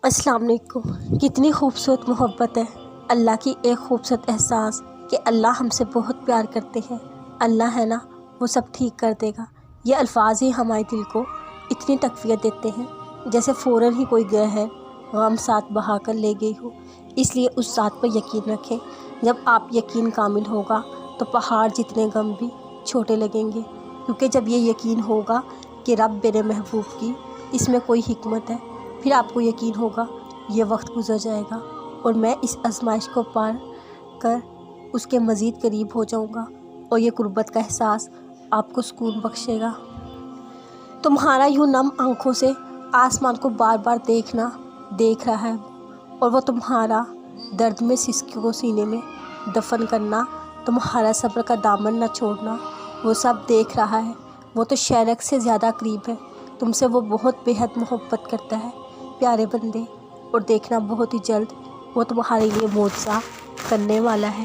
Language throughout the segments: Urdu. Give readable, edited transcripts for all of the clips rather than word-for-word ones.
السلام علیکم۔ کتنی خوبصورت محبت ہے، اللہ کی ایک خوبصورت احساس کہ اللہ ہم سے بہت پیار کرتے ہیں۔ اللہ ہے نا، وہ سب ٹھیک کر دے گا۔ یہ الفاظ ہی ہمارے دل کو اتنی تقویت دیتے ہیں جیسے فوراً ہی کوئی گہر غم ساتھ بہا کر لے گئی ہو۔ اس لیے اس ذات پر یقین رکھیں، جب آپ یقین کامل ہوگا تو پہاڑ جتنے غم بھی چھوٹے لگیں گے، کیونکہ جب یہ یقین ہوگا کہ رب میرے محبوب کی اس میں کوئی حکمت ہے، پھر آپ کو یقین ہوگا یہ وقت گزر جائے گا اور میں اس آزمائش کو پار کر اس کے مزید قریب ہو جاؤں گا، اور یہ قربت کا احساس آپ کو سکون بخشے گا۔ تمہارا یوں نم آنکھوں سے آسمان کو بار بار دیکھ رہا ہے، اور وہ تمہارا درد میں سسکی کو سینے میں دفن کرنا، تمہارا صبر کا دامن نہ چھوڑنا، وہ سب دیکھ رہا ہے۔ وہ تو شیرک سے زیادہ قریب ہے، تم سے وہ بہت بے حد محبت کرتا ہے پیارے بندے، اور دیکھنا بہت ہی جلد وہ تمہارے لیے معجزہ کرنے والا ہے۔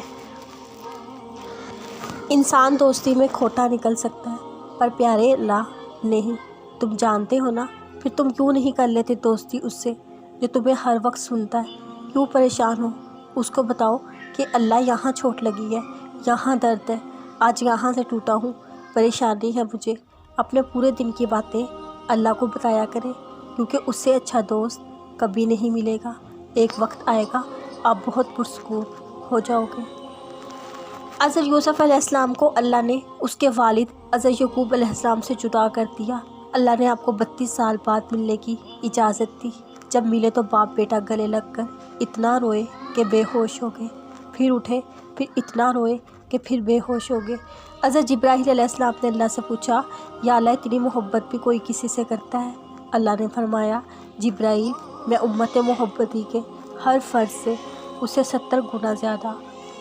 انسان دوستی میں کھوٹا نکل سکتا ہے پر پیارے اللہ نہیں، تم جانتے ہو نا، پھر تم کیوں نہیں کر لیتے دوستی اس سے جو تمہیں ہر وقت سنتا ہے؟ کیوں پریشان ہو؟ اس کو بتاؤ کہ اللہ یہاں چوٹ لگی ہے، یہاں درد ہے، آج یہاں سے ٹوٹا ہوں، پریشانی ہے مجھے۔ اپنے پورے دن کی باتیں اللہ کو بتایا کریں، کیونکہ اس سے اچھا دوست کبھی نہیں ملے گا۔ ایک وقت آئے گا آپ بہت پرسکون ہو جاؤ گے۔ حضرت یوسف علیہ السلام کو اللہ نے اس کے والد حضرت یعقوب علیہ السلام سے جدا کر دیا۔ اللہ نے آپ کو 32 سال بعد ملنے کی اجازت دی۔ جب ملے تو باپ بیٹا گلے لگ کر اتنا روئے کہ بے ہوش ہو گئے، پھر اٹھے، پھر اتنا روئے کہ پھر بے ہوش ہو گئے۔ حضرت جبرائیل علیہ السلام نے اللہ سے پوچھا، یا اللہ اتنی محبت بھی کوئی کسی سے کرتا ہے؟ اللہ نے فرمایا، جبرائیل، میں امت محبتی کے ہر فرد سے اسے 70 گنا زیادہ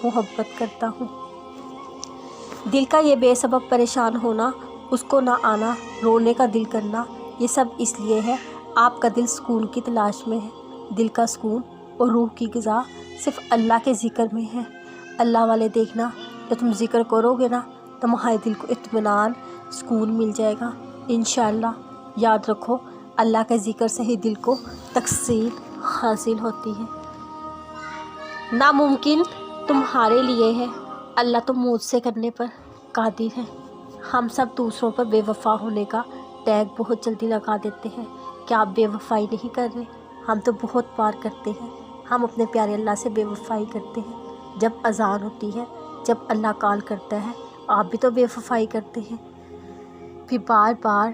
محبت کرتا ہوں۔ دل کا یہ بے سبب پریشان ہونا، اس کو نہ آنا، رونے کا دل کرنا، یہ سب اس لیے ہے آپ کا دل سکون کی تلاش میں ہے۔ دل کا سکون اور روح کی غذا صرف اللہ کے ذکر میں ہے۔ اللہ والے دیکھنا، جب تم ذکر کرو گے نا، تمہارے دل کو اطمینان، سکون مل جائے گا انشاءاللہ۔ یاد رکھو، اللہ کے ذکر سے ہی دل کو تسکین حاصل ہوتی ہے۔ ناممکن تمہارے لیے ہے، اللہ تو مجھ سے کرنے پر قادر ہے۔ ہم سب دوسروں پر بے وفا ہونے کا ٹیگ بہت جلدی لگا دیتے ہیں۔ کیا آپ بے وفائی نہیں کر رہے؟ ہم تو بہت بار کرتے ہیں۔ ہم اپنے پیارے اللہ سے بے وفائی کرتے ہیں۔ جب اذان ہوتی ہے، جب اللہ کال کرتا ہے، آپ بھی تو بے وفائی کرتے ہیں۔ پھر بار بار